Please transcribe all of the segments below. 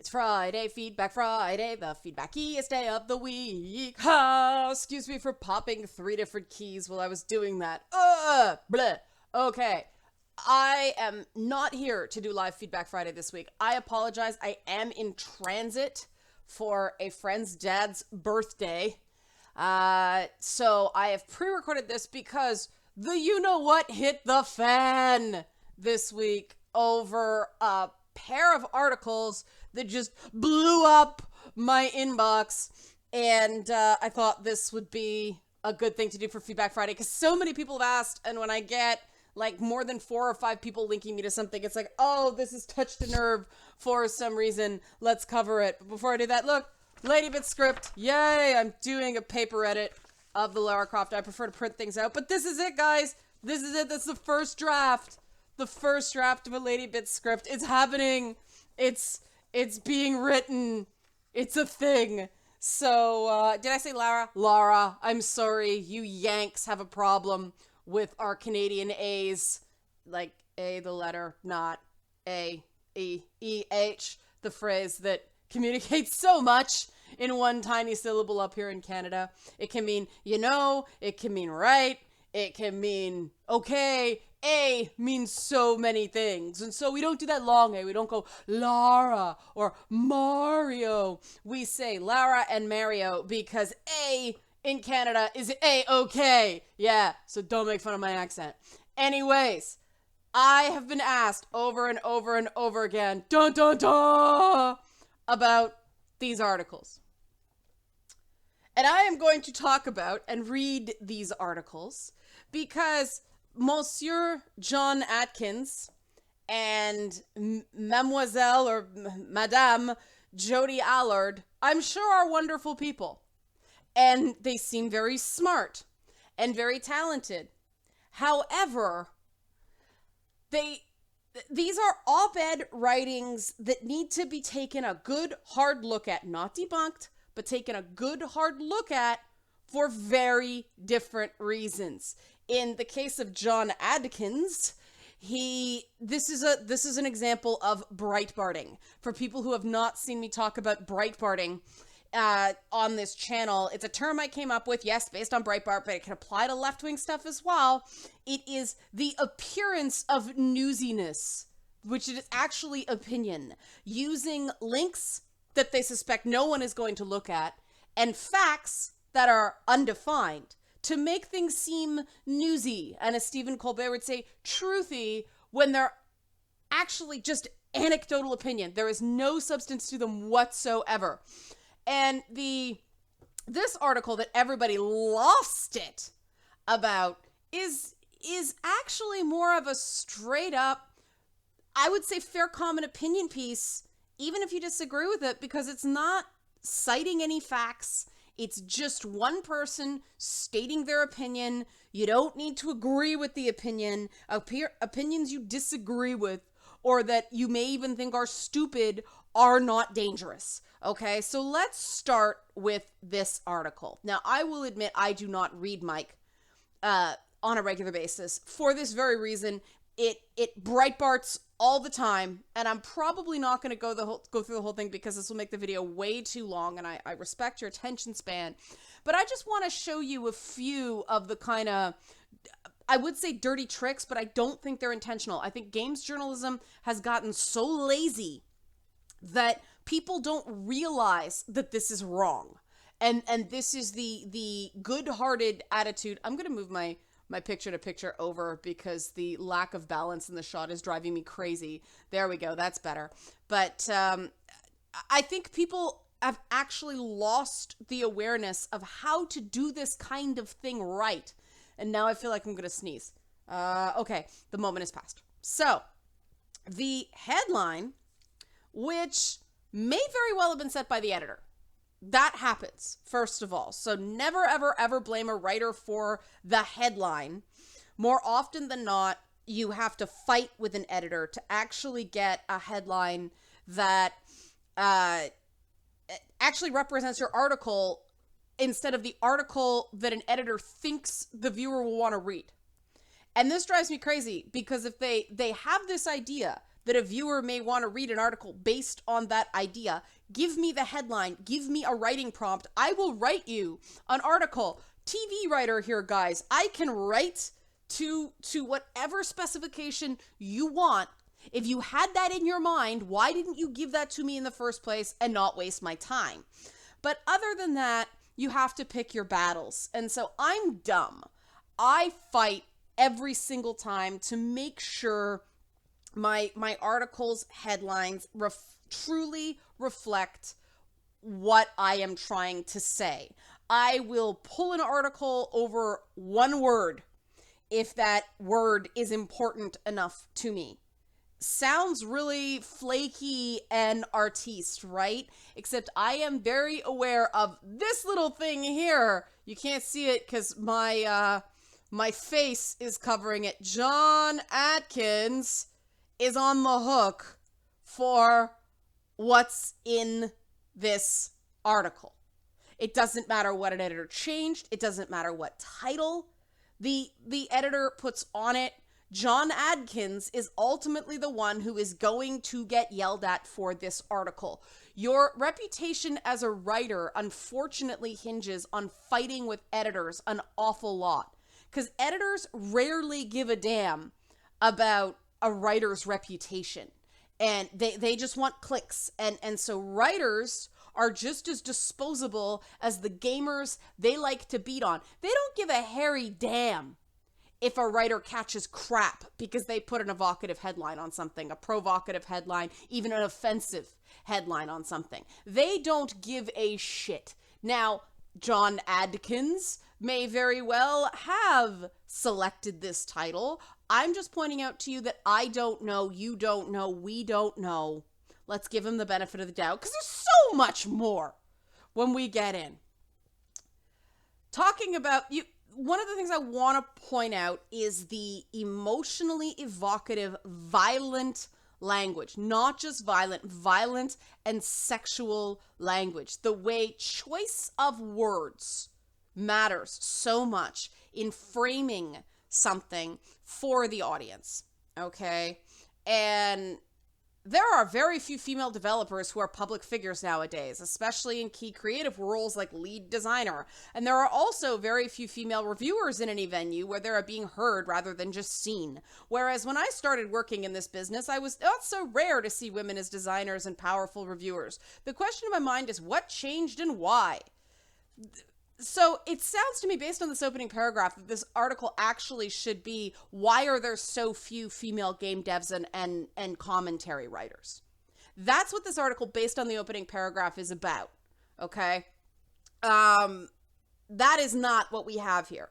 It's Friday, Feedback Friday, the feedbackiest day of the week. Ah, excuse me for popping 3 different keys while I was doing that. Bleh. Okay, I am not here to do live Feedback Friday this week. I apologize. I am in transit for a friend's dad's birthday. So I have pre-recorded this because the you-know-what hit the fan this week over a pair of articles that just blew up my inbox, and I thought this would be a good thing to do for Feedback Friday because so many people have asked, and when I get like more than 4 or 5 people linking me to something, it's like, oh, this has touched a nerve for some reason, let's cover it. But before I do that, look, Ladybit script, yay, I'm doing a paper edit of the Lara Croft. I prefer to print things out, but this is it, guys. This is it. That's the first draft. The first draft of a Ladybit script. It's happening. It's being written. It's a thing. So, did I say Lara? Lara, I'm sorry. You Yanks have a problem with our Canadian A's. Like, A, the letter, not A, E, E, H. The phrase that communicates so much in one tiny syllable up here in Canada. It can mean, you know, it can mean right, it can mean okay. A means so many things. And so we don't do that long A. We don't go Lara or Mario. We say Lara and Mario because A in Canada is A-okay. Yeah, so don't make fun of my accent. Anyways, I have been asked over and over and over again, dun dun dun, about these articles. And I am going to talk about and read these articles because Monsieur John Atkins and Mademoiselle or Madame Jody Allard, I'm sure are wonderful people. And they seem very smart and very talented. However, these are op-ed writings that need to be taken a good hard look at, not debunked, but taken a good hard look at for very different reasons. In the case of John Adkins, this is an example of breitbarting. For people who have not seen me talk about breitbarting on this channel, it's a term I came up with, yes, based on Breitbart, but it can apply to left-wing stuff as well. It is the appearance of newsiness, which is actually opinion, using links that they suspect no one is going to look at, and facts that are undefined to make things seem newsy, and as Stephen Colbert would say, truthy, when they're actually just anecdotal opinion. There is no substance to them whatsoever. And this article that everybody lost it about is actually more of a straight up, I would say, fair common opinion piece, even if you disagree with it, because it's not citing any facts. It's just one person stating their opinion. You don't need to agree with the opinion. Opinions you disagree with or that you may even think are stupid are not dangerous. Okay, so let's start with this article. Now, I will admit I do not read Mike on a regular basis. For this very reason, it breitbarts all the time, and I'm probably not going to go through the whole thing because this will make the video way too long, and I respect your attention span. But I just want to show you a few of the kind of, I would say dirty tricks, but I don't think they're intentional. I think games journalism has gotten so lazy that people don't realize that this is wrong. And this is the good-hearted attitude. I'm going to move my picture-to-picture over because the lack of balance in the shot is driving me crazy. There we go. That's better. But I think people have actually lost the awareness of how to do this kind of thing right. And now I feel like I'm going to sneeze. Okay, the moment has passed. So, the headline, which may very well have been set by the editor. That happens, first of all. So never, ever, ever blame a writer for the headline. More often than not, you have to fight with an editor to actually get a headline that actually represents your article instead of the article that an editor thinks the viewer will want to read. And this drives me crazy because if they have this idea that a viewer may want to read an article based on that idea. Give me the headline. Give me a writing prompt. I will write you an article. TV writer here, guys. I can write to whatever specification you want. If you had that in your mind, why didn't you give that to me in the first place and not waste my time? But other than that, you have to pick your battles. And so I'm dumb. I fight every single time to make sure my articles' headlines truly reflect what I am trying to say. I will pull an article over one word if that word is important enough to me. Sounds really flaky and artiste, right? Except I am very aware of this little thing here. You can't see it because my face is covering it. John Atkins is on the hook for what's in this article. It doesn't matter what an editor changed. It doesn't matter what title the editor puts on it. John Adkins is ultimately the one who is going to get yelled at for this article. Your reputation as a writer, unfortunately, hinges on fighting with editors an awful lot. Because editors rarely give a damn about a writer's reputation. And they just want clicks. And so writers are just as disposable as the gamers they like to beat on. They don't give a hairy damn if a writer catches crap because they put an evocative headline on something, a provocative headline, even an offensive headline on something. They don't give a shit. Now, John Adkins may very well have selected this title. I'm just pointing out to you that I don't know, you don't know, we don't know. Let's give him the benefit of the doubt because there's so much more when we get in. Talking about you. One of the things I want to point out is the emotionally evocative, violent language. Not just violent and sexual language. The way choice of words matters so much in framing something for the audience. Okay? And there are very few female developers who are public figures nowadays, especially in key creative roles like lead designer. And there are also very few female reviewers in any venue where they're being heard rather than just seen. Whereas when I started working in this business, it's so rare to see women as designers and powerful reviewers. The question in my mind is what changed and why? So it sounds to me, based on this opening paragraph, that this article actually should be, why are there so few female game devs and commentary writers? That's what this article, based on the opening paragraph, is about, okay? That is not what we have here.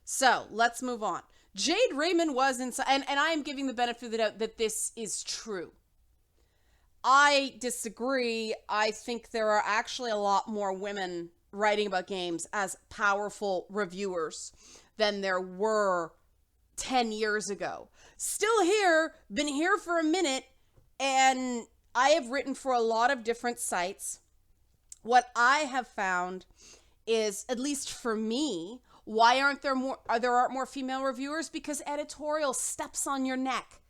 So let's move on. Jade Raymond was inside, and I am giving the benefit of the doubt that this is true. I disagree. I think there are actually a lot more women writing about games as powerful reviewers than there were 10 years ago. Still here, been here for a minute, and I have written for a lot of different sites. What I have found is, at least for me, why aren't there more female reviewers? Because editorial steps on your neck.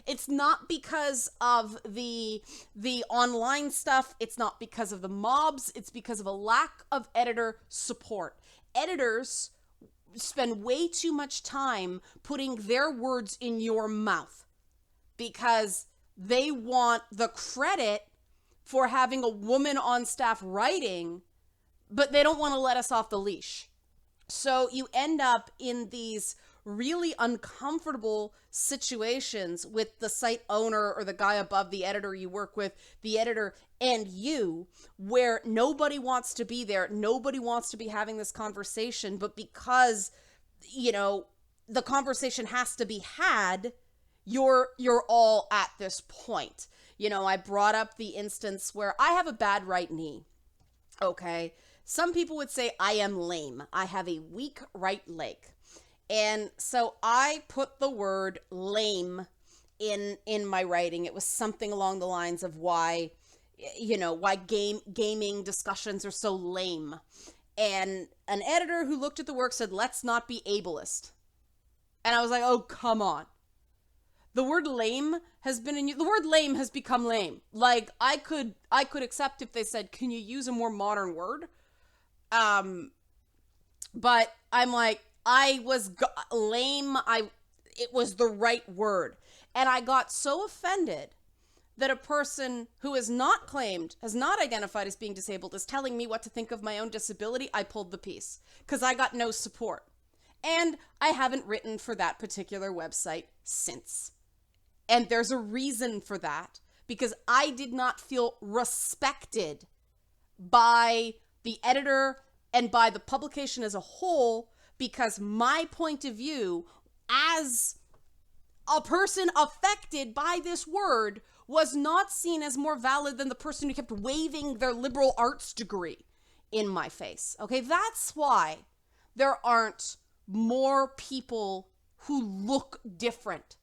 It's not because of the online stuff. It's not because of the mobs. It's because of a lack of editor support. Editors spend way too much time putting their words in your mouth because they want the credit for having a woman on staff writing, but they don't want to let us off the leash. So you end up in these really uncomfortable situations with the site owner or the guy above the editor you work with, the editor and you, where nobody wants to be there. Nobody wants to be having this conversation, but because, the conversation has to be had, you're all at this point. I brought up the instance where I have a bad right knee. Okay. Some people would say I am lame. I have a weak right leg. And so I put the word lame in my writing. It was something along the lines of why gaming discussions are so lame. And an editor who looked at the work said, let's not be ableist. And I was like, oh, come on. The word lame has been the word lame has become lame. Like, I could accept if they said, can you use a more modern word? But I'm like, lame. It was the right word. And I got so offended that a person who is not claimed, has not identified as being disabled, is telling me what to think of my own disability. I pulled the piece because I got no support. And I haven't written for that particular website since. And there's a reason for that, because I did not feel respected by the editor and by the publication as a whole, because my point of view as a person affected by this word was not seen as more valid than the person who kept waving their liberal arts degree in my face. Okay, that's why there aren't more people who look different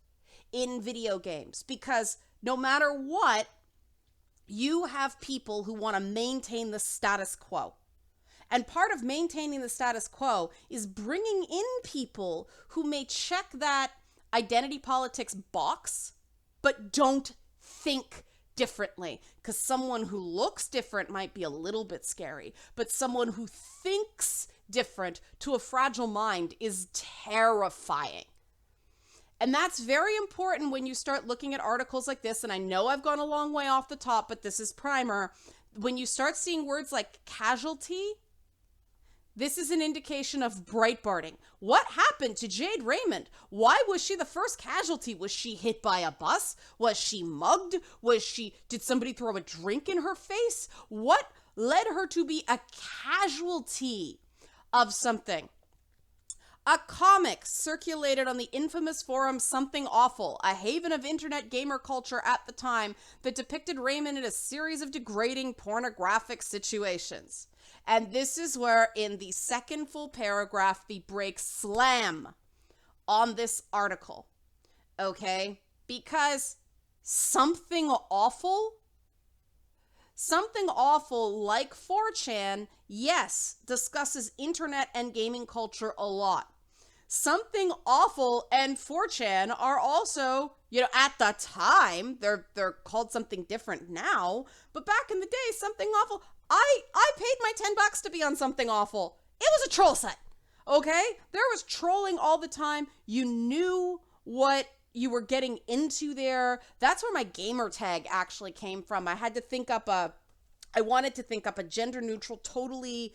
in video games, because no matter what, you have people who want to maintain the status quo. And part of maintaining the status quo is bringing in people who may check that identity politics box, but don't think differently. Because someone who looks different might be a little bit scary, but someone who thinks different to a fragile mind is terrifying. And that's very important when you start looking at articles like this. And I know I've gone a long way off the top, but this is primer. When you start seeing words like casualty, this is an indication of Breitbarting. What happened to Jade Raymond? Why was she the first casualty? Was she hit by a bus? Was she mugged? Did somebody throw a drink in her face? What led her to be a casualty of something? A comic circulated on the infamous forum Something Awful, a haven of internet gamer culture at the time, that depicted Raymond in a series of degrading pornographic situations. And this is where, in the second full paragraph, the brakes slam on this article. Okay? Because something awful like 4chan, yes, discusses internet and gaming culture a lot. Something Awful and 4chan are also, at the time, they're called something different now, but back in the day, Something Awful, I paid my $10 to be on Something Awful. It was a troll site, okay? There was trolling all the time. You knew what you were getting into there. That's where my gamer tag actually came from. I wanted to think up a gender neutral, totally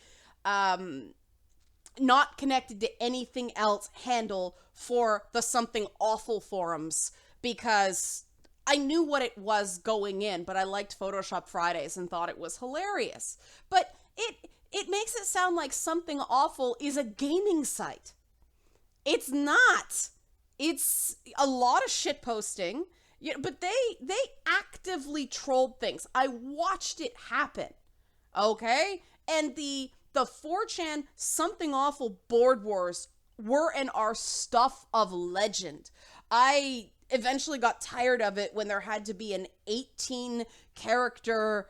not connected to anything else handle for the Something Awful forums, because I knew what it was going in, but I liked Photoshop Fridays and thought it was hilarious. But it makes it sound like Something Awful is a gaming site. It's not. It's a lot of shit posting, but they actively trolled things. I watched it happen, okay? And the 4chan Something Awful board wars were and are stuff of legend. I eventually got tired of it when there had to be an 18-character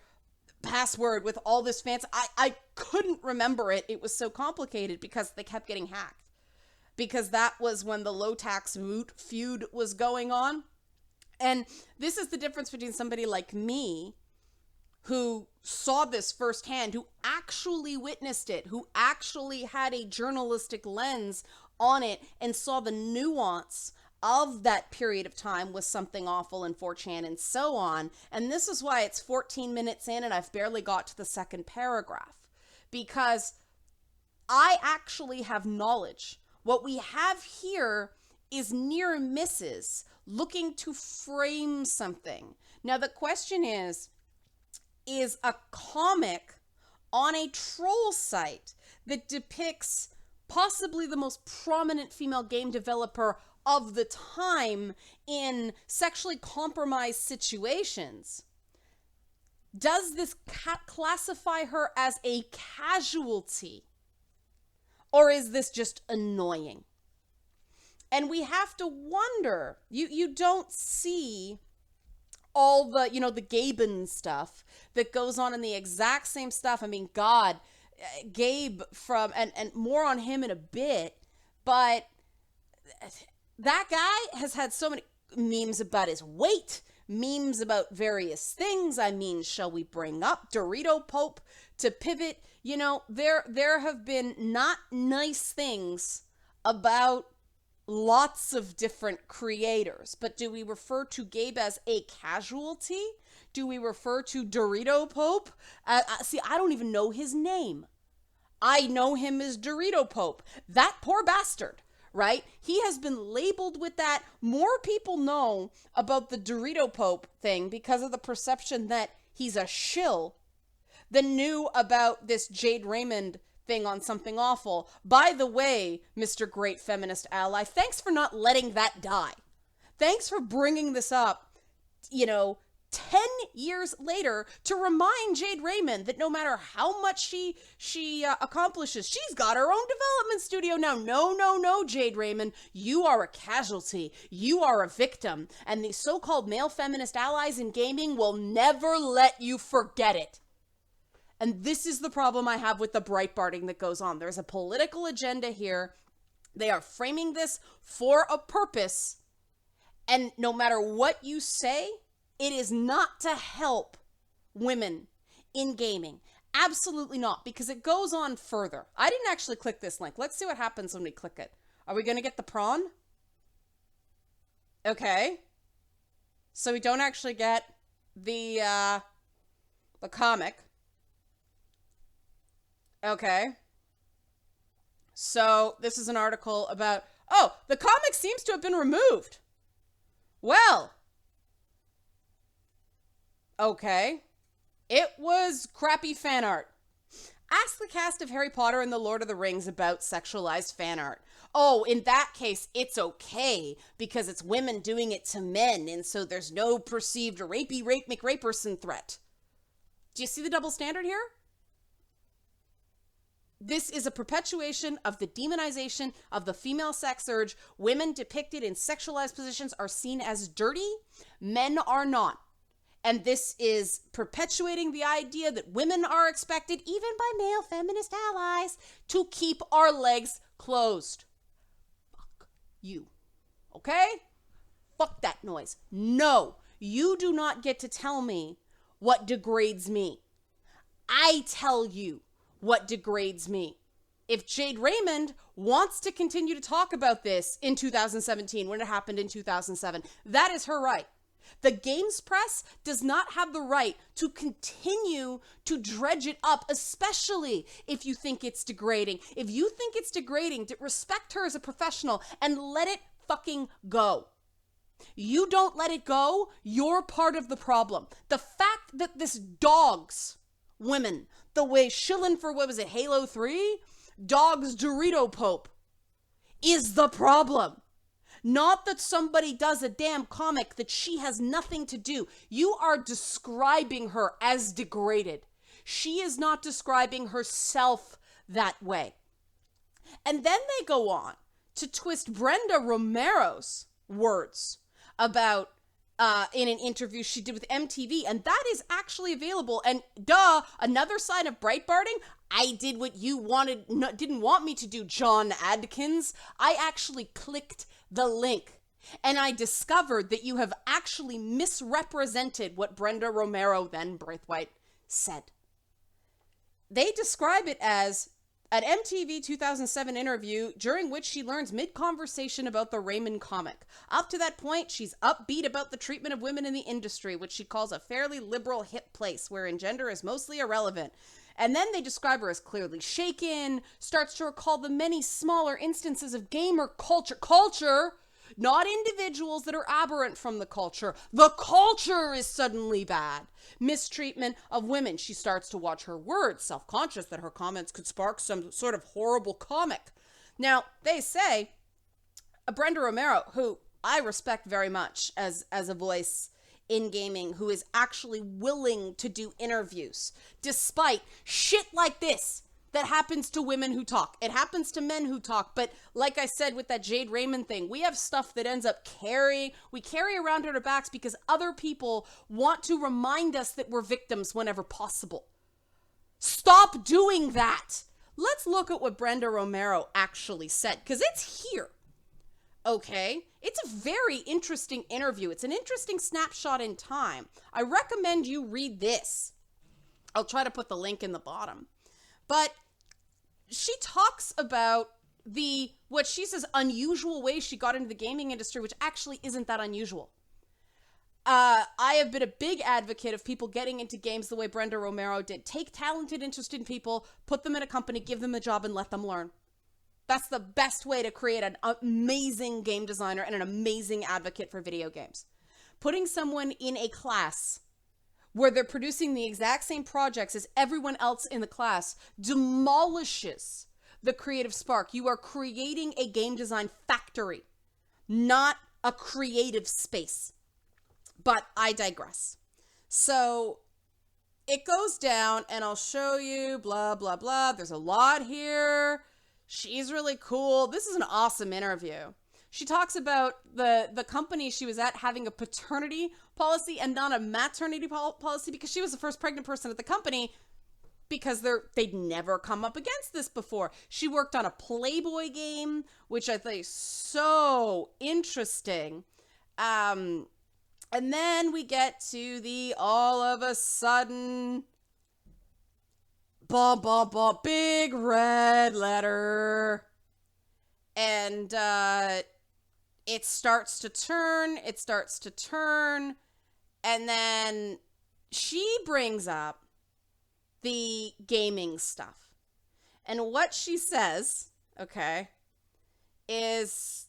password with all this fancy. I couldn't remember it. It was so complicated because they kept getting hacked. Because that was when the low-tax moot feud was going on. And this is the difference between somebody like me, who saw this firsthand, who actually witnessed it, who actually had a journalistic lens on it and saw the nuance of that period of time with Something Awful and 4chan and so on. And this is why it's 14 minutes in and I've barely got to the second paragraph, because I actually have knowledge. What we have here is near misses looking to frame something. Now the question is a comic on a troll site that depicts possibly the most prominent female game developer of the time in sexually compromised situations, does this classify her as a casualty? Or is this just annoying? And we have to wonder, you don't see all the, the Gaben stuff that goes on in the exact same stuff. I mean, God, Gabe and more on him in a bit, but that guy has had so many, memes about his weight, memes about various things. I mean, shall we bring up Dorito Pope to pivot? You know, there have been not nice things about lots of different creators, but do we refer to Gabe as a casualty? Do we refer to Dorito Pope? See, I don't even know his name. I know him as Dorito Pope. That poor bastard, right? He has been labeled with that. More people know about the Dorito Pope thing because of the perception that he's a shill than knew about this Jade Raymond thing on Something Awful. By the way, Mr. Great Feminist Ally, thanks for not letting that die. Thanks for bringing this up, 10 years later to remind Jade Raymond that no matter how much she accomplishes, she's got her own development studio now. No, Jade Raymond, you are a casualty. You are a victim. And the so-called male feminist allies in gaming will never let you forget it. And this is the problem I have with the breitbarting that goes on. There's a political agenda here. They are framing this for a purpose. And no matter what you say, it is not to help women in gaming. Absolutely not, because it goes on further. I didn't actually click this link. Let's see what happens when we click it. Are we going to get the prawn? Okay. So we don't actually get the comic. Okay. So this is an article about, the comic seems to have been removed. Well, okay. It was crappy fan art. Ask the cast of Harry Potter and the Lord of the Rings about sexualized fan art. Oh, in that case, it's okay because it's women doing it to men, and so there's no perceived rapey rape McRaperson threat. Do you see the double standard here? This is a perpetuation of the demonization of the female sex urge. Women depicted in sexualized positions are seen as dirty. Men are not. And this is perpetuating the idea that women are expected, even by male feminist allies, to keep our legs closed. Fuck you. Okay? Fuck that noise. No, you do not get to tell me what degrades me. I tell you what degrades me. If Jade Raymond wants to continue to talk about this in 2017, when it happened in 2007, that is her right. The games press does not have the right to continue to dredge it up, especially if you think it's degrading. If you think it's degrading, respect her as a professional and let it fucking go. You don't let it go, you're part of the problem. The fact that this dogs women the way shilling for, what was it, Halo 3? Dogs Dorito Pope is the problem. Not that somebody does a damn comic that she has nothing to do. You are describing her as degraded. She is not describing herself that way. And then they go on to twist Brenda Romero's words about in an interview she did with MTV, and that is actually available. And another sign of breitbarting. I did what you didn't want me to do, John Adkins. I actually clicked the link, and I discovered that you have actually misrepresented what Brenda Romero, then Braithwaite, said. They describe it as an MTV 2007 interview during which she learns mid-conversation about the Raymond comic. Up to that point, she's upbeat about the treatment of women in the industry, which she calls a fairly liberal, hip place wherein gender is mostly irrelevant. And then they describe her as clearly shaken, starts to recall the many smaller instances of gamer culture, not individuals that are aberrant from the culture. The culture is suddenly bad. Mistreatment of women. She starts to watch her words, self-conscious that her comments could spark some sort of horrible comic. Now, they say, Brenda Romero, who I respect very much as a voice in gaming, who is actually willing to do interviews, despite shit like this that happens to women who talk. It happens to men who talk, but like I said with that Jade Raymond thing, we have stuff that ends up we carry around at our backs because other people want to remind us that we're victims whenever possible. Stop doing that. Let's look at what Brenda Romero actually said, because it's here. Okay? It's a very interesting interview. It's an interesting snapshot in time. I recommend you read this. I'll try to put the link in the bottom. But she talks about what she says, unusual way she got into the gaming industry, which actually isn't that unusual. I have been a big advocate of people getting into games the way Brenda Romero did. Take talented, interested people, put them in a company, give them a job, and let them learn. That's the best way to create an amazing game designer and an amazing advocate for video games. Putting someone in a class where they're producing the exact same projects as everyone else in the class demolishes the creative spark. You are creating a game design factory, not a creative space. But I digress. So it goes down, and I'll show you, blah, blah, blah. There's a lot here. She's really cool. This is an awesome interview. She talks about the company she was at having a paternity policy and not a maternity policy because she was the first pregnant person at the company because they'd never come up against this before. She worked on a Playboy game, which I think is so interesting. And then we get to the all of a sudden, big red letter. And it starts to turn. And then she brings up the gaming stuff. And what she says, okay, is,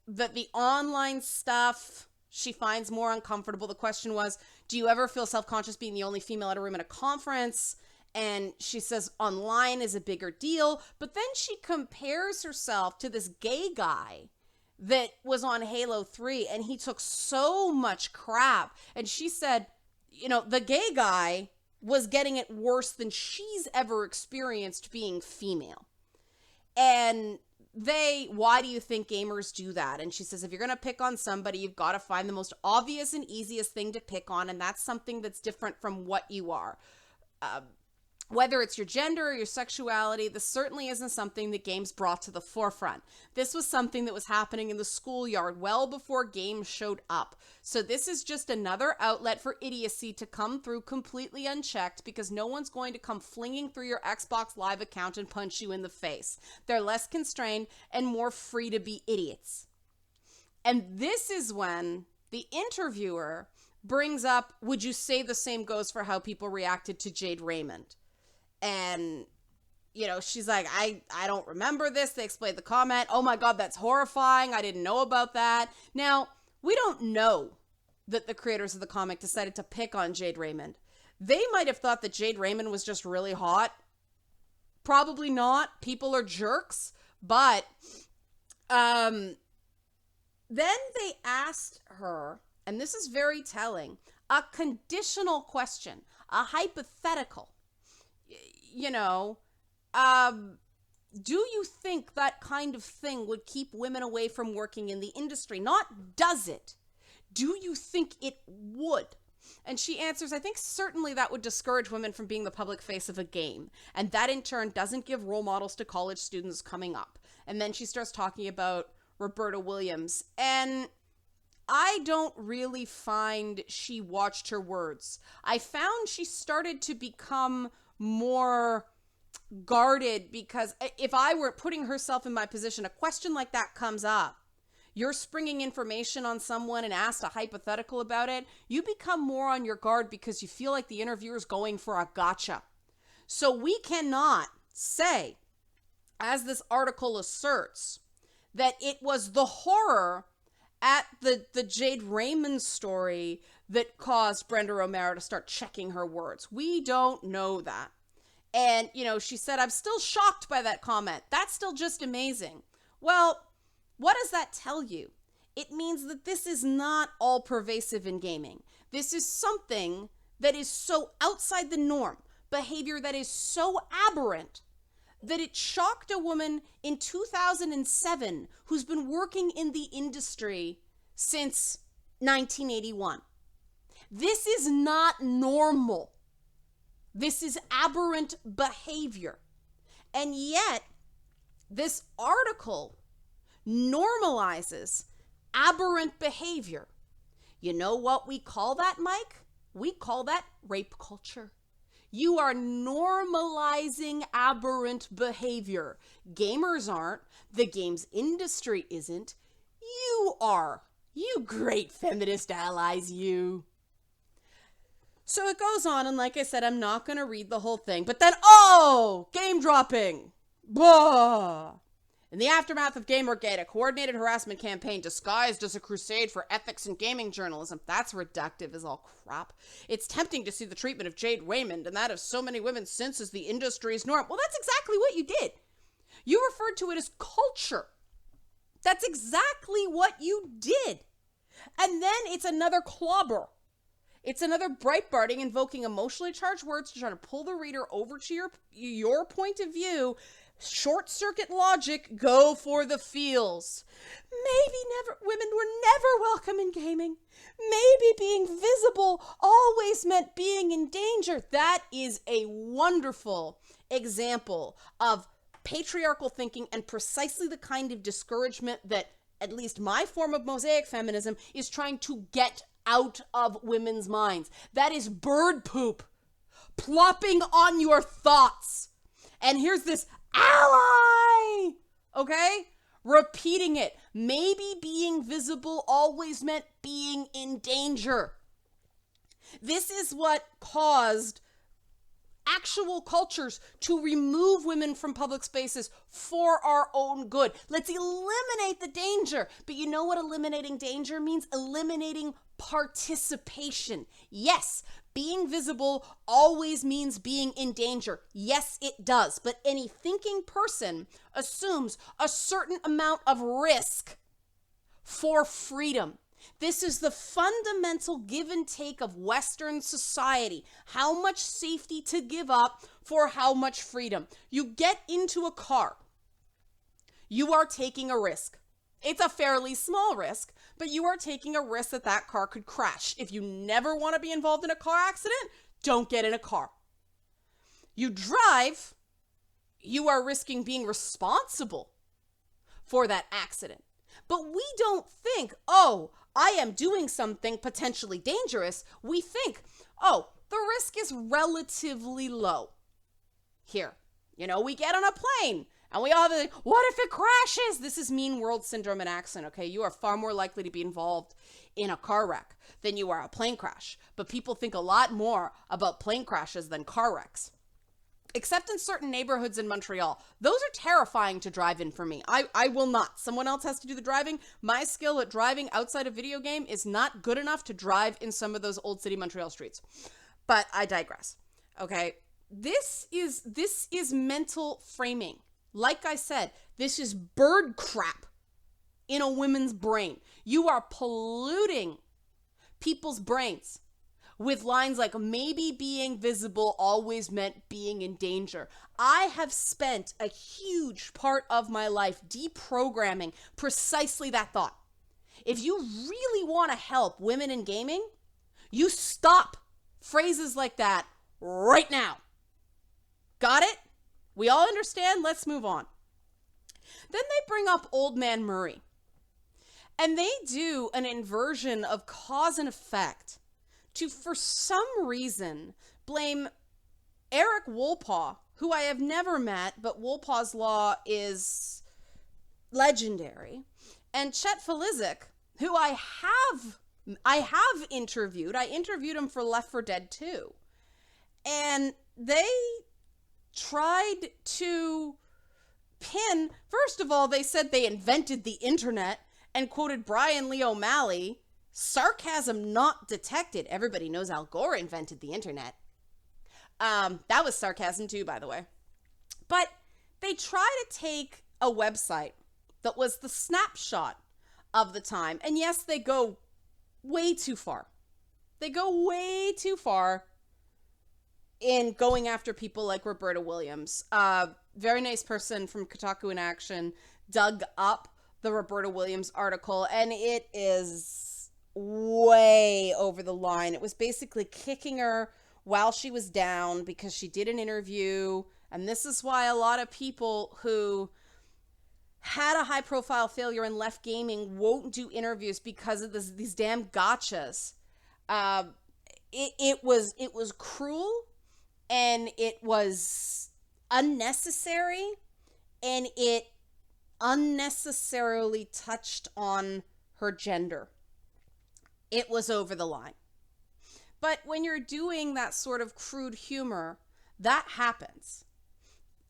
that the online stuff she finds more uncomfortable. The question was, do you ever feel self-conscious being the only female at a room at a conference? And she says online is a bigger deal. But then she compares herself to this gay guy that was on Halo 3, and he took so much crap. And she said, the gay guy was getting it worse than she's ever experienced being female. And why do you think gamers do that? And she says, if you're going to pick on somebody, you've got to find the most obvious and easiest thing to pick on. And that's something that's different from what you are. Whether it's your gender or your sexuality, this certainly isn't something that games brought to the forefront. This was something that was happening in the schoolyard well before games showed up. So this is just another outlet for idiocy to come through completely unchecked because no one's going to come flinging through your Xbox Live account and punch you in the face. They're less constrained and more free to be idiots. And this is when the interviewer brings up, would you say the same goes for how people reacted to Jade Raymond? And, she's like, I don't remember this. They explained the comment. Oh my God, that's horrifying. I didn't know about that. Now, we don't know that the creators of the comic decided to pick on Jade Raymond. They might have thought that Jade Raymond was just really hot. Probably not. People are jerks. But then they asked her, and this is very telling, a conditional question, a hypothetical. Do you think that kind of thing would keep women away from working in the industry? Not does it. Do you think it would? And she answers, I think certainly that would discourage women from being the public face of a game. And that in turn doesn't give role models to college students coming up. And then she starts talking about Roberta Williams. And I don't really find she watched her words. I found she started to become more guarded because if I were putting herself in my position, a question like that comes up. You're springing information on someone and asked a hypothetical about it. You become more on your guard because you feel like the interviewer's going for a gotcha. So we cannot say, as this article asserts, that it was the horror at the Jade Raymond story that caused Brenda Romero to start checking her words. We don't know that. And, she said, I'm still shocked by that comment. That's still just amazing. Well, what does that tell you? It means that this is not all pervasive in gaming. This is something that is so outside the norm, behavior that is so aberrant that it shocked a woman in 2007 who's been working in the industry since 1981. This is not normal. This is aberrant behavior. And yet, this article normalizes aberrant behavior. You know what we call that, Mike? We call that rape culture. You are normalizing aberrant behavior. Gamers aren't. The games industry isn't. You are. You great feminist allies, you. So it goes on, and like I said, I'm not going to read the whole thing. But then, game dropping. Blah. In the aftermath of Gamergate, a coordinated harassment campaign disguised as a crusade for ethics in gaming journalism. That's reductive as all crap. It's tempting to see the treatment of Jade Raymond and that of so many women since as the industry's norm. Well, that's exactly what you did. You referred to it as culture. That's exactly what you did. And then it's another clobber. It's another barting, invoking emotionally charged words to try to pull the reader over to your point of view. Short circuit logic, go for the feels. Women were never welcome in gaming. Maybe being visible always meant being in danger. That is a wonderful example of patriarchal thinking and precisely the kind of discouragement that at least my form of mosaic feminism is trying to get out of women's minds. That is bird poop plopping on your thoughts. And here's this ally, okay? Repeating it. Maybe being visible always meant being in danger. This is what caused actual cultures to remove women from public spaces for our own good. Let's eliminate the danger. But you know what eliminating danger means? Eliminating participation. Yes, being visible always means being in danger. Yes, it does. But any thinking person assumes a certain amount of risk for freedom. This is the fundamental give and take of Western society. How much safety to give up for how much freedom. You get into a car. You are taking a risk. It's a fairly small risk, but you are taking a risk that that car could crash. If you never want to be involved in a car accident, don't get in a car. You drive, you are risking being responsible for that accident. But we don't think, I am doing something potentially dangerous. We think, the risk is relatively low. Here, we get on a plane and we all think, what if it crashes? This is mean world syndrome in action, okay? You are far more likely to be involved in a car wreck than you are a plane crash. But people think a lot more about plane crashes than car wrecks. Except in certain neighborhoods in Montreal. Those are terrifying to drive in for me. I will not. Someone else has to do the driving. My skill at driving outside a video game is not good enough to drive in some of those old city Montreal streets. But I digress. Okay. This is mental framing. Like I said, this is bird crap in a woman's brain. You are polluting people's brains with lines like, maybe being visible always meant being in danger. I have spent a huge part of my life deprogramming precisely that thought. If you really want to help women in gaming, you stop phrases like that right now. Got it? We all understand? Let's move on. Then they bring up Old Man Murray. And they do an inversion of cause and effect to, for some reason, blame Eric Wolpaw, who I have never met, but Wolpaw's Law is legendary, and Chet Felizik, who I have interviewed. I interviewed him for Left 4 Dead 2. And they tried to pin, first of all, they said they invented the internet and quoted Brian Lee O'Malley. Sarcasm not detected. Everybody knows Al Gore invented the internet. That was sarcasm too, by the way. But they try to take a website that was the snapshot of the time. And yes, they go way too far. They go way too far in going after people like Roberta Williams. Very nice person from Kotaku in Action dug up the Roberta Williams article, and it is way over the line. It was basically kicking her while she was down because she did an interview. And this is why a lot of people who had a high profile failure and left gaming, won't do interviews because of these damn gotchas. It was cruel, and it was unnecessary, and it unnecessarily touched on her gender. It was over the line. But when you're doing that sort of crude humor, that happens.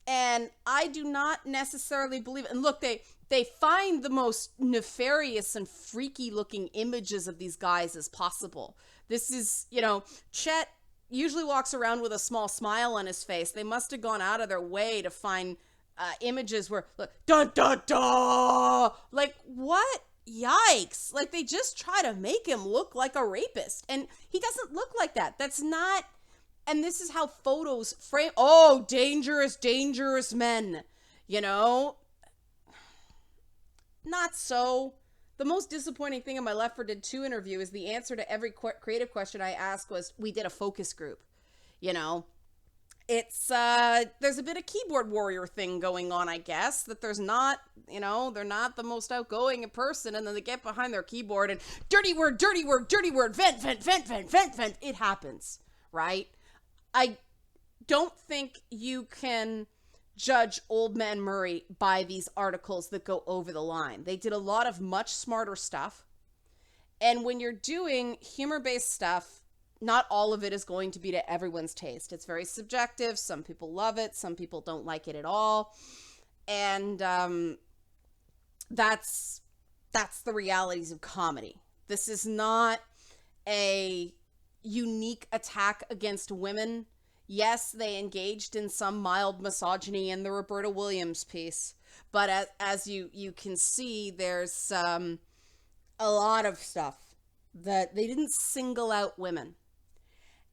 And I do not necessarily believe it. And look, they find the most nefarious and freaky looking images of these guys as possible. This is, Chet usually walks around with a small smile on his face. They must have gone out of their way to find images where, look, dun dun dun! Like, what? Yikes. Like, they just try to make him look like a rapist. And he doesn't look like that. That's not... And this is how photos frame... Oh, dangerous, dangerous men. Not so. The most disappointing thing in my Left 4 Dead 2 interview is the answer to every creative question I asked was, we did a focus group. It's, there's a bit of keyboard warrior thing going on, I guess, that there's not, they're not the most outgoing person, and then they get behind their keyboard and dirty word, dirty word, dirty word, vent, vent, vent, vent, vent, vent. It happens, right? I don't think you can judge Old Man Murray by these articles that go over the line. They did a lot of much smarter stuff. And when you're doing humor-based stuff, not all of it is going to be to everyone's taste. It's very subjective. Some people love it. Some people don't like it at all. And that's the realities of comedy. This is not a unique attack against women. Yes, they engaged in some mild misogyny in the Roberta Williams piece. But as you can see, there's a lot of stuff that they didn't single out women.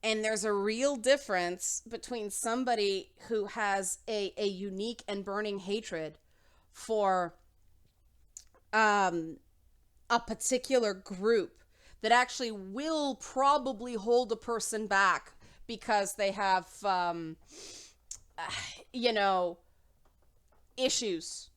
And there's a real difference between somebody who has a unique and burning hatred for a particular group that actually will probably hold a person back because they have, issues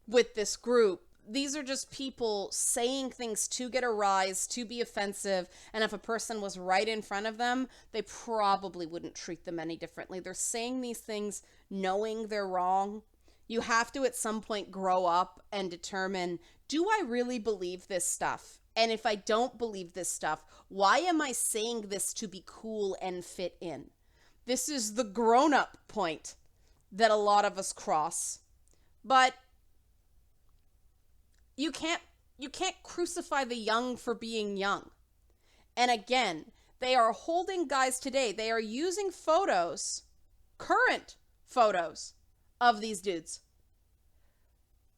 with this group. These are just people saying things to get a rise, to be offensive, and if a person was right in front of them, they probably wouldn't treat them any differently. They're saying these things knowing they're wrong. You have to at some point grow up and determine, do I really believe this stuff? And if I don't believe this stuff, why am I saying this to be cool and fit in? This is the grown-up point that a lot of us cross. But you can't crucify the young for being young. And again, they are holding guys today. They are using photos, current photos of these dudes,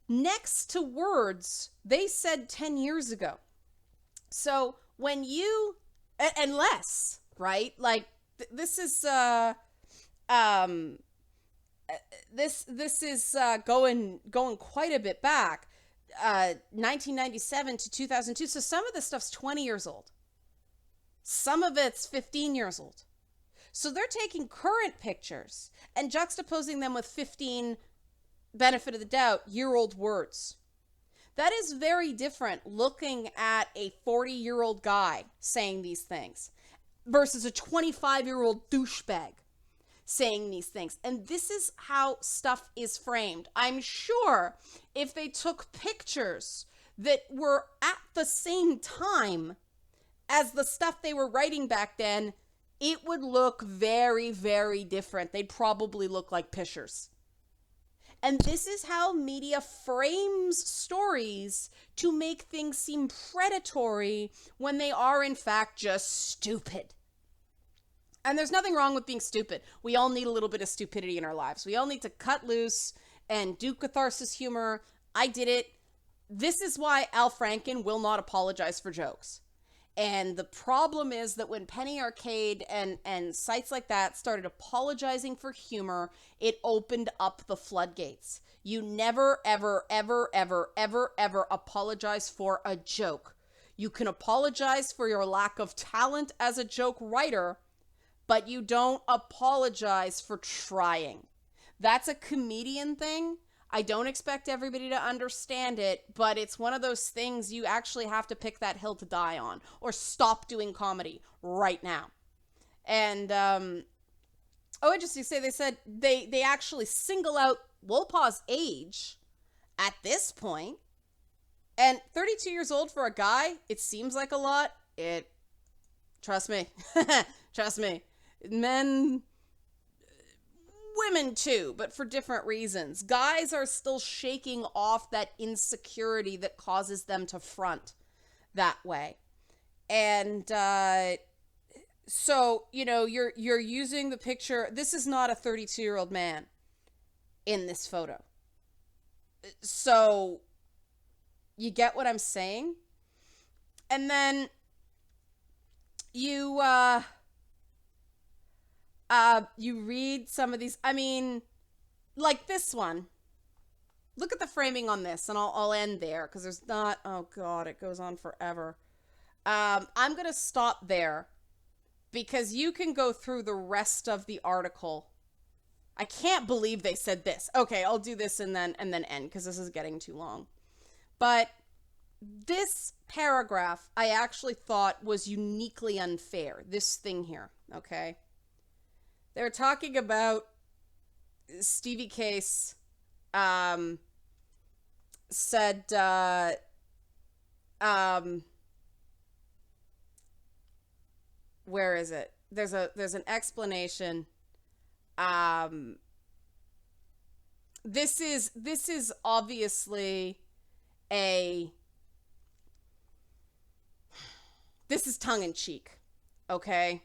next to words they said 10 years ago. So when you, unless, right? Like this is this is going quite a bit back. 1997 to 2002. So some of this stuff's 20 years old. Some of it's 15 years old. So they're taking current pictures and juxtaposing them with 15 benefit of the doubt year-old words. That is very different looking at a 40-year-old guy saying these things versus a 25-year-old douchebag saying these things. And this is how stuff is framed. I'm sure if they took pictures that were at the same time as the stuff they were writing back then, it would look very, very different. They'd probably look like pictures. And this is how media frames stories to make things seem predatory when they are in fact just stupid. And there's nothing wrong with being stupid. We all need a little bit of stupidity in our lives. We all need to cut loose and do catharsis humor. I did it. This is why Al Franken will not apologize for jokes. And the problem is that when Penny Arcade and sites like that started apologizing for humor, it opened up the floodgates. You never, ever, ever, ever, ever, ever apologize for a joke. You can apologize for your lack of talent as a joke writer, but you don't apologize for trying. That's a comedian thing. I don't expect everybody to understand it, but it's one of those things you actually have to pick that hill to die on, or stop doing comedy right now. And, interesting to say, they said they actually single out Wolpaw's age at this point. And 32 years old for a guy, it seems like a lot. Trust me. Trust me. Men, women too, but for different reasons. Guys are still shaking off that insecurity that causes them to front that way. And so, you're using the picture. This is not a 32-year-old man in this photo. So you get what I'm saying? And then you read some of these. I mean, like this one. Look at the framing on this, and I'll end there because there's not. Oh God, it goes on forever. I'm gonna stop there because you can go through the rest of the article. I can't believe they said this. Okay, I'll do this and then end because this is getting too long. But this paragraph I actually thought was uniquely unfair. This thing here, okay? They're talking about Stevie Case said where is it? There's an explanation. This is obviously this is tongue-in-cheek, okay?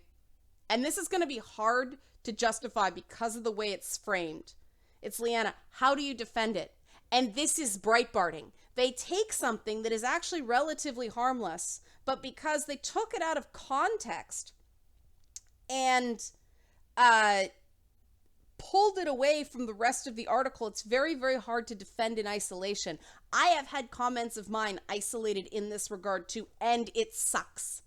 And this is going to be hard to justify because of the way it's framed. It's, Leanna, how do you defend it? And this is Breitbarting. They take something that is actually relatively harmless, but because they took it out of context and pulled it away from the rest of the article, it's very, very hard to defend in isolation. I have had comments of mine isolated in this regard too, and it sucks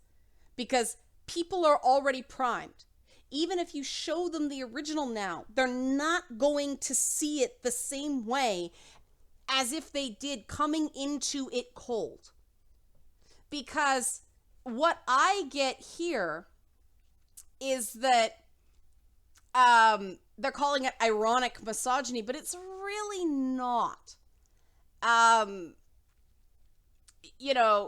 because people are already primed. Even if you show them the original now, they're not going to see it the same way as if they did coming into it cold. Because what I get here is that they're calling it ironic misogyny, but it's really not.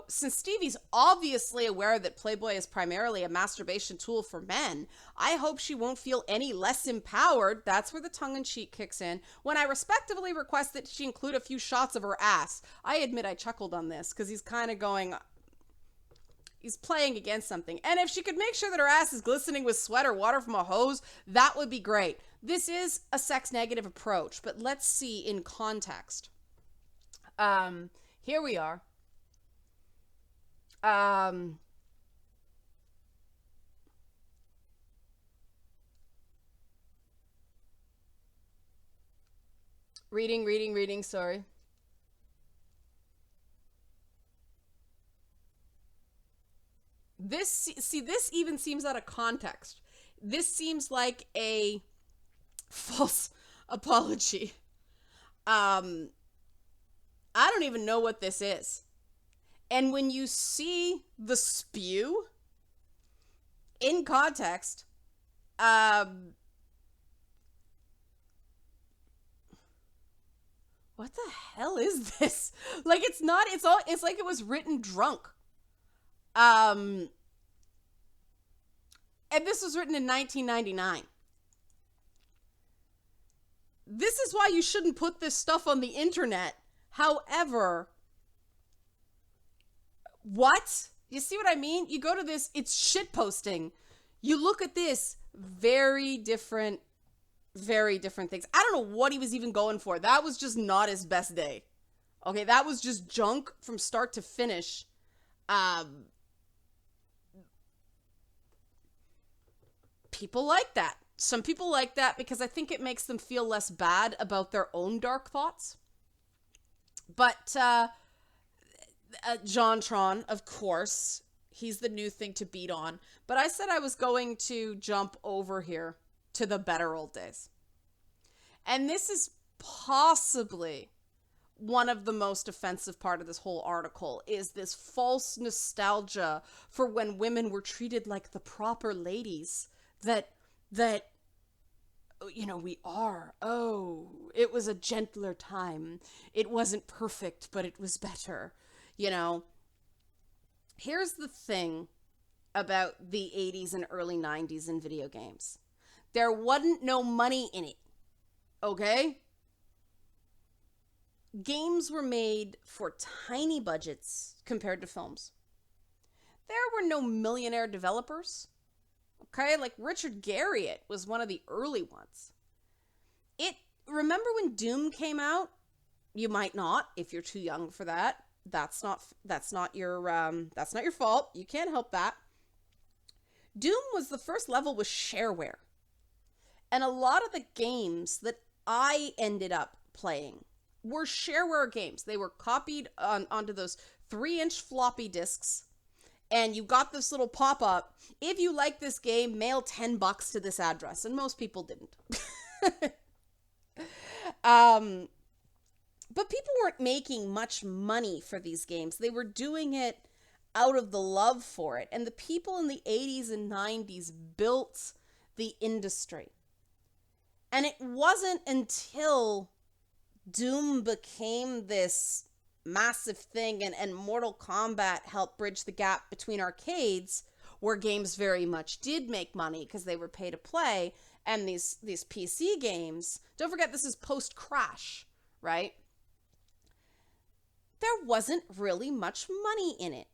Since Stevie's obviously aware that Playboy is primarily a masturbation tool for men, I hope she won't feel any less empowered. That's where the tongue-in-cheek kicks in. When I respectively request that she include a few shots of her ass. I admit I chuckled on this because he's kind of going... He's playing against something. And if she could make sure that her ass is glistening with sweat or water from a hose, that would be great. This is a sex-negative approach, but let's see in context. Here we are. Reading, sorry. This even seems out of context. This seems like a false apology. I don't even know what this is. And when you see the spew in context, what the hell is this? Like, it's like it was written drunk. And this was written in 1999. This is why you shouldn't put this stuff on the internet. However, what? You see what I mean? You go to this, it's shitposting. You look at this, very different things. I don't know what he was even going for. That was just not his best day. Okay, that was just junk from start to finish. People like that. Some people like that because I think it makes them feel less bad about their own dark thoughts. But JonTron, of course, he's the new thing to beat on. But I said I was going to jump over here to the better old days. And this is possibly one of the most offensive part of this whole article is this false nostalgia for when women were treated like the proper ladies that we are. Oh, it was a gentler time. It wasn't perfect, but it was better. Here's the thing about the 80s and early 90s in video games. There wasn't no money in it. Okay? Games were made for tiny budgets compared to films. There were no millionaire developers. Okay? Like Richard Garriott was one of the early ones. Remember when Doom came out? You might not if you're too young for that. That's not your fault. You can't help that. Doom was the first level with shareware. And a lot of the games that I ended up playing were shareware games. They were copied onto those 3-inch floppy disks. And you got this little pop-up. If you like this game, mail $10 to this address. And most people didn't. But people weren't making much money for these games. They were doing it out of the love for it. And the people in the 80s and 90s built the industry. And it wasn't until Doom became this massive thing and Mortal Kombat helped bridge the gap between arcades, where games very much did make money because they were pay to play, and these PC games, don't forget this is post-Crash, right? There wasn't really much money in it.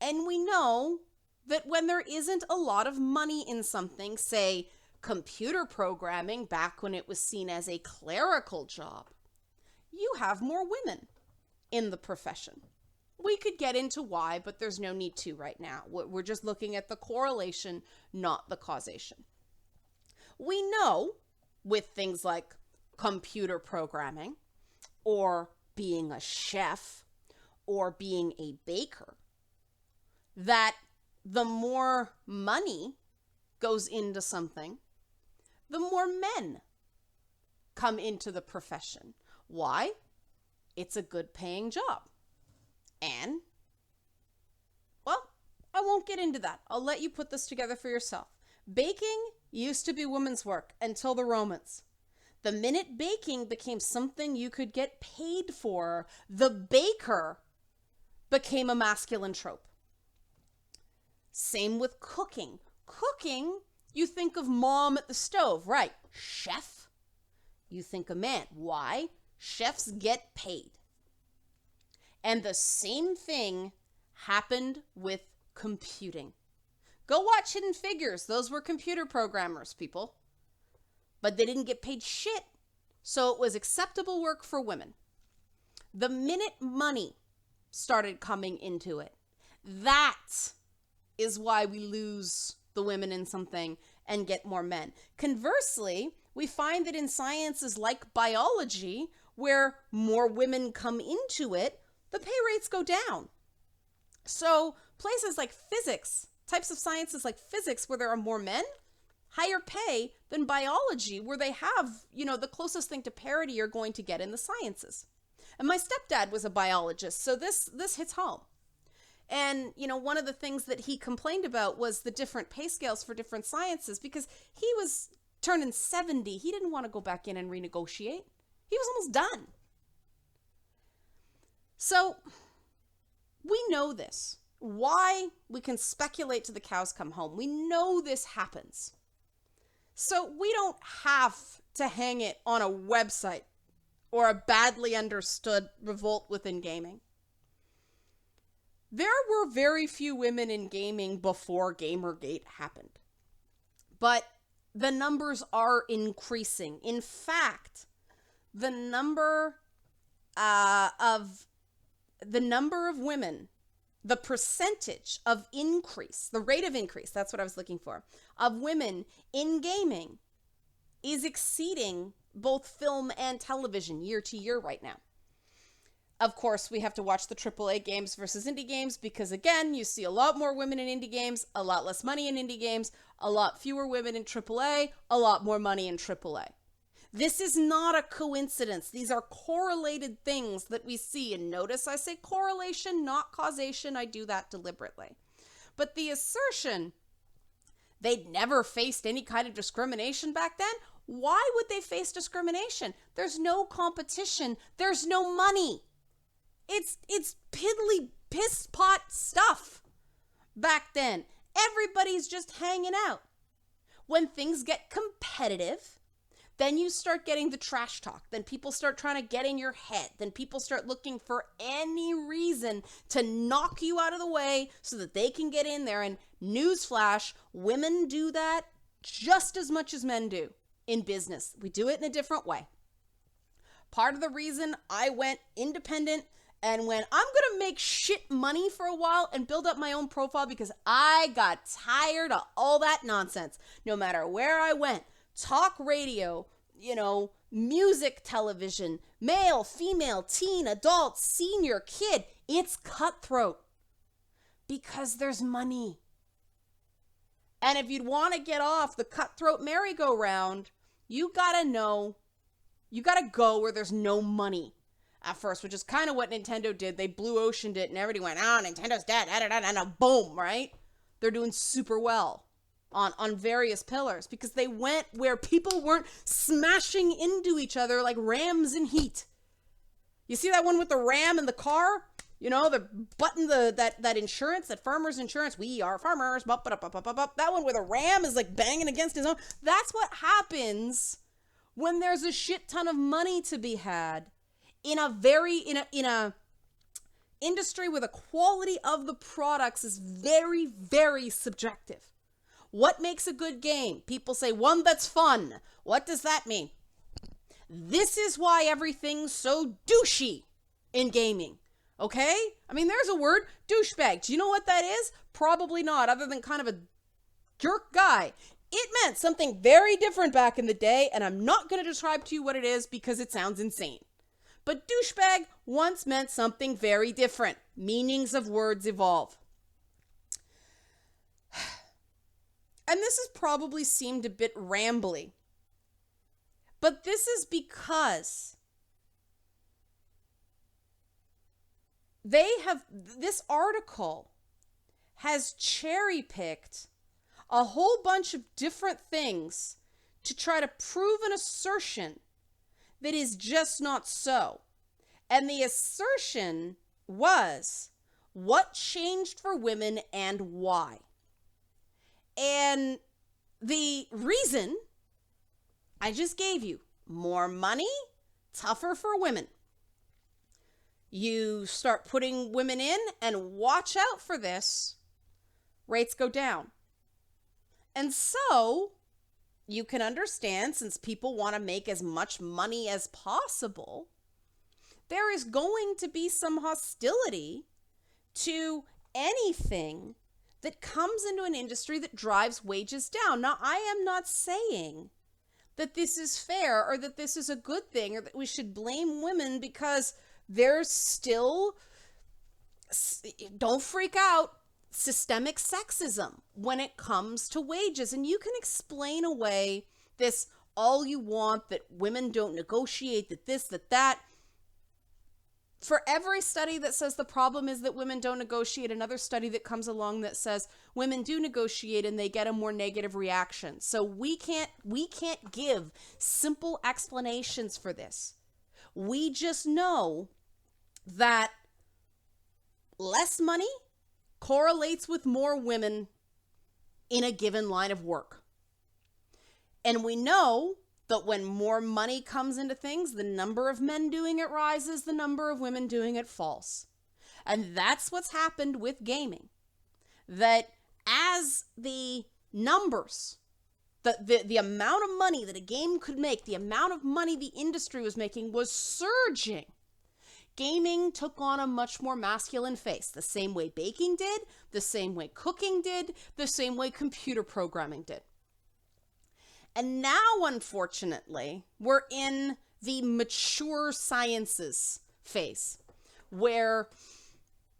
And we know that when there isn't a lot of money in something, say computer programming back when it was seen as a clerical job, you have more women in the profession. We could get into why, but there's no need to right now. We're just looking at the correlation, not the causation. We know with things like computer programming or being a chef or being a baker that the more money goes into something, the more men come into the profession. Why? It's a good paying job. And, well, I won't get into that. I'll let you put this together for yourself. Baking used to be women's work until the Romans. The minute baking became something you could get paid for, the baker became a masculine trope. Same with cooking. Cooking, you think of mom at the stove, right? Chef, you think of man. Why? Chefs get paid. And the same thing happened with computing. Go watch Hidden Figures. Those were computer programmers, people. But they didn't get paid shit, so it was acceptable work for women. The minute money started coming into it, that is why we lose the women in something and get more men. Conversely, we find that in sciences like biology, where more women come into it, the pay rates go down. So places like physics, types of sciences like physics where there are more men, higher pay than biology, where they have, the closest thing to parity you're going to get in the sciences. And my stepdad was a biologist, so this hits home. And, one of the things that he complained about was the different pay scales for different sciences, because he was turning 70. He didn't want to go back in and renegotiate. He was almost done. So we know this. Why? We can speculate till the cows come home. We know this happens. So we don't have to hang it on a website or a badly understood revolt within gaming. There were very few women in gaming before Gamergate happened. But the numbers are increasing. In fact, the number of women, the percentage of increase, the rate of increase, that's what I was looking for, of women in gaming is exceeding both film and television year to year right now. Of course, we have to watch the AAA games versus indie games because, again, you see a lot more women in indie games, a lot less money in indie games, a lot fewer women in AAA, a lot more money in AAA. This is not a coincidence. These are correlated things that we see. And notice I say correlation, not causation. I do that deliberately. But the assertion they'd never faced any kind of discrimination back then, why would they face discrimination? There's no competition. There's no money. It's piddly piss pot stuff back then. Everybody's just hanging out. When things get competitive, then you start getting the trash talk. Then people start trying to get in your head. Then people start looking for any reason to knock you out of the way so that they can get in there. And newsflash, women do that just as much as men do in business. We do it in a different way. Part of the reason I went independent and when I'm going to make shit money for a while and build up my own profile because I got tired of all that nonsense. No matter where I went, talk radio, music, television, male, female, teen, adult, senior, kid, it's cutthroat because there's money. And if you'd want to get off the cutthroat merry-go-round, you got to go where there's no money. At first, which is kind of what Nintendo did. They blue oceaned it and everybody went, Nintendo's dead, and boom, right? They're doing super well on various pillars because they went where people weren't smashing into each other like rams in heat. You see that one with the ram in the car? They're butting that insurance, that farmer's insurance. We are farmers. That one where the ram is like banging against his own. That's what happens when there's a shit ton of money to be had. In a industry where the quality of the products is very, very subjective. What makes a good game? People say one that's fun. What does that mean? This is why everything's so douchey in gaming. Okay? I mean, there's a word, douchebag. Do you know what that is? Probably not, other than kind of a jerk guy. It meant something very different back in the day, and I'm not going to describe to you what it is because it sounds insane. But douchebag once meant something very different. Meanings of words evolve. And this has probably seemed a bit rambly. But this is because this article has cherry-picked a whole bunch of different things to try to prove an assertion that is just not so. And the assertion was what changed for women and why. And the reason I just gave you, more money, tougher for women. You start putting women in and watch out for this, rates go down. And so you can understand, since people want to make as much money as possible, there is going to be some hostility to anything that comes into an industry that drives wages down. Now, I am not saying that this is fair or that this is a good thing or that we should blame women because there's still, don't freak out, systemic sexism when it comes to wages. And you can explain away this all you want, that women don't negotiate, that this, that. For every study that says the problem is that women don't negotiate, another study that comes along that says women do negotiate and they get a more negative reaction. So we can't give simple explanations for this. We just know that less money correlates with more women in a given line of work. And we know that when more money comes into things, the number of men doing it rises, the number of women doing it falls. And that's what's happened with gaming. That as the numbers, the amount of money that a game could make, the amount of money the industry was making was surging. Gaming took on a much more masculine face, the same way baking did, the same way cooking did, the same way computer programming did. And now, unfortunately, we're in the mature sciences phase, where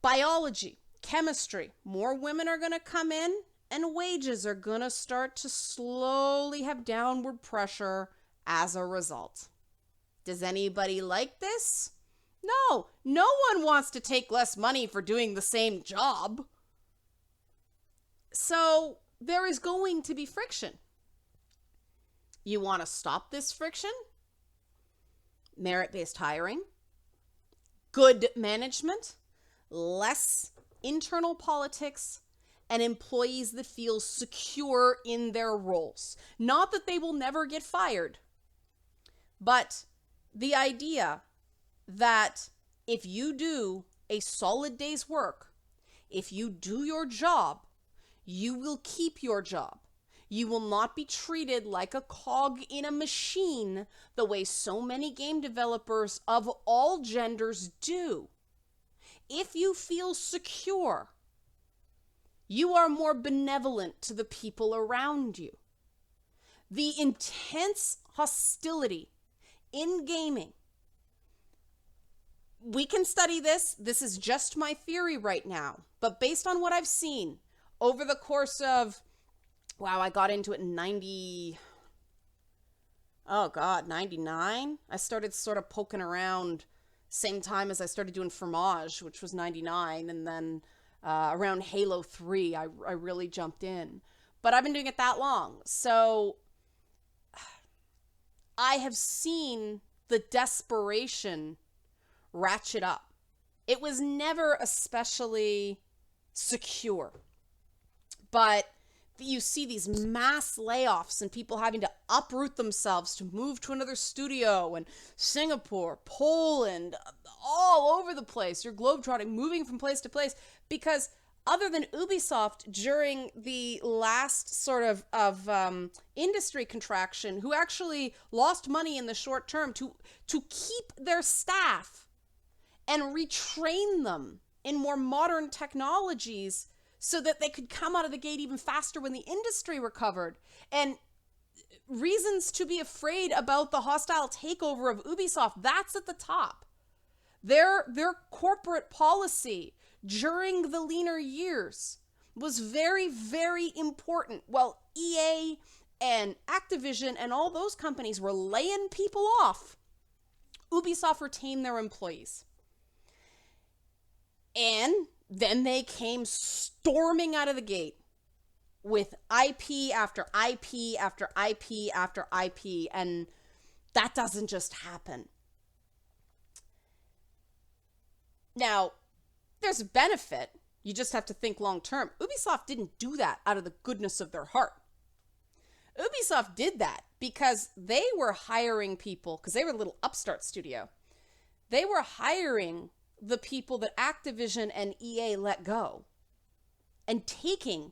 biology, chemistry, more women are going to come in, and wages are going to start to slowly have downward pressure as a result. Does anybody like this? No, no one wants to take less money for doing the same job. So there is going to be friction. You want to stop this friction? Merit-based hiring, good management, less internal politics, and employees that feel secure in their roles. Not that they will never get fired, but the idea that if you do a solid day's work, if you do your job, you will keep your job. You will not be treated like a cog in a machine the way so many game developers of all genders do. If you feel secure, you are more benevolent to the people around you. The intense hostility in gaming, we can study this. This is just my theory right now. But based on what I've seen over the course of, wow, I got into it in 99. I started sort of poking around same time as I started doing Fromage, which was 99. And then around Halo 3, I really jumped in. But I've been doing it that long. So I have seen the desperation ratchet up. It was never especially secure. But you see these mass layoffs and people having to uproot themselves to move to another studio, and Singapore, Poland, all over the place. You're globetrotting, moving from place to place, because other than Ubisoft during the last sort of industry contraction, who actually lost money in the short term to keep their staff and retrain them in more modern technologies so that they could come out of the gate even faster when the industry recovered. And reasons to be afraid about the hostile takeover of Ubisoft, that's at the top. Their corporate policy during the leaner years was very, very important. Well, EA and Activision and all those companies were laying people off. Ubisoft retained their employees. And then they came storming out of the gate with IP after IP after IP after IP, and that doesn't just happen. Now, there's a benefit. You just have to think long term. Ubisoft didn't do that out of the goodness of their heart. Ubisoft did that because they were hiring people, because they were a little upstart studio. They were hiring the people that Activision and EA let go and taking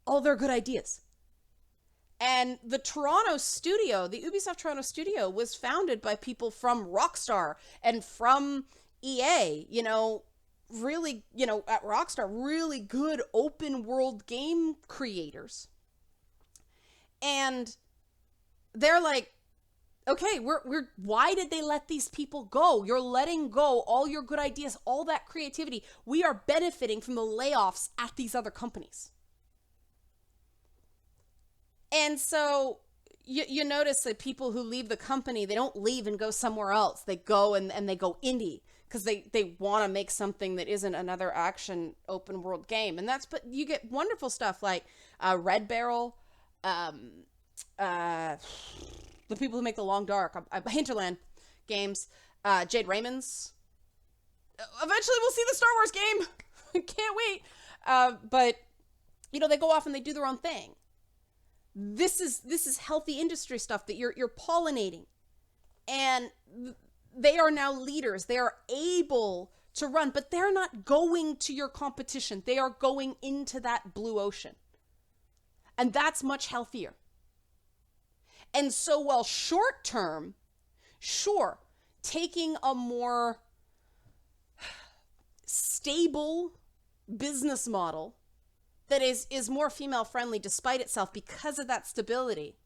all their good ideas. And the Toronto studio, the Ubisoft Toronto studio, was founded by people from Rockstar and from EA, really, at Rockstar, really good open world game creators. And they're like, okay, why did they let these people go? You're letting go all your good ideas, all that creativity. We are benefiting from the layoffs at these other companies. And so you notice that people who leave the company, they don't leave and go somewhere else. They go and they go indie because they want to make something that isn't another action open world game. And but you get wonderful stuff like Red Barrel, the people who make the Long Dark, Hinterland games, Jade Raymond's. Eventually we'll see the Star Wars game. Can't wait. But they go off and they do their own thing. This is healthy industry stuff that you're pollinating. And they are now leaders. They are able to run, but they're not going to your competition. They are going into that blue ocean. And that's much healthier. And so while short term, sure, taking a more stable business model that is more female friendly despite itself because of that stability.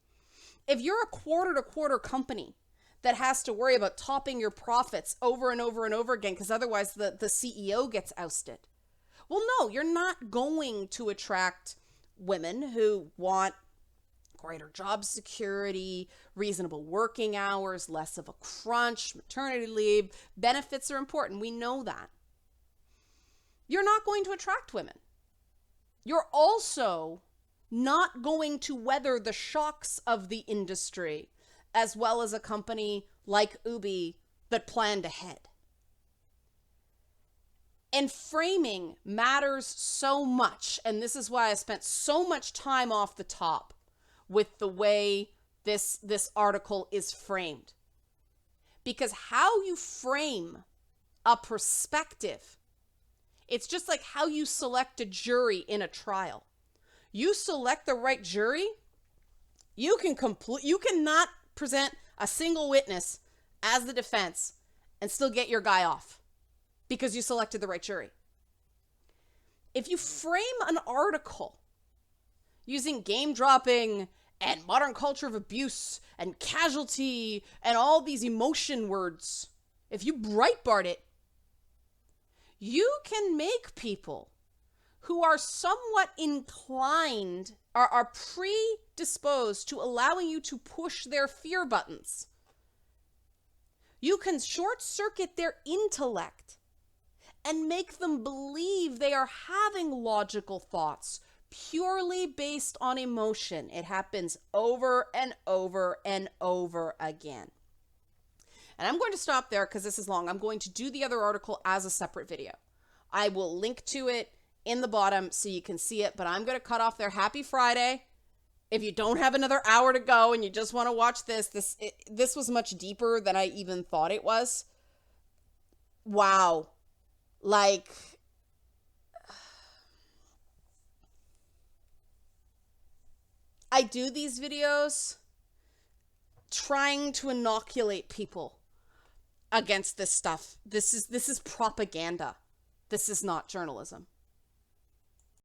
If you're a quarter to quarter company that has to worry about topping your profits over and over and over again because otherwise the CEO gets ousted. Well, no, you're not going to attract women who want greater job security, reasonable working hours, less of a crunch, maternity leave. Benefits are important. We know that. You're not going to attract women. You're also not going to weather the shocks of the industry as well as a company like Ubi that planned ahead. And framing matters so much, and this is why I spent so much time off the top with the way this article is framed. Because how you frame a perspective, it's just like how you select a jury in a trial. You select the right jury, you cannot present a single witness as the defense and still get your guy off because you selected the right jury. If you frame an article using game dropping and modern culture of abuse and casualty and all these emotion words, if you Breitbart it, you can make people who are somewhat inclined, are predisposed to allowing you to push their fear buttons. You can short circuit their intellect and make them believe they are having logical thoughts purely based on emotion. It happens over and over and over again. And I'm going to stop there because this is long. I'm going to do the other article as a separate video. I will link to it in the bottom so you can see it, but I'm going to cut off there. Happy Friday. If you don't have another hour to go and you just want to watch this was much deeper than I even thought it was. Wow. Like, I do these videos trying to inoculate people against this stuff. This is propaganda. This is not journalism.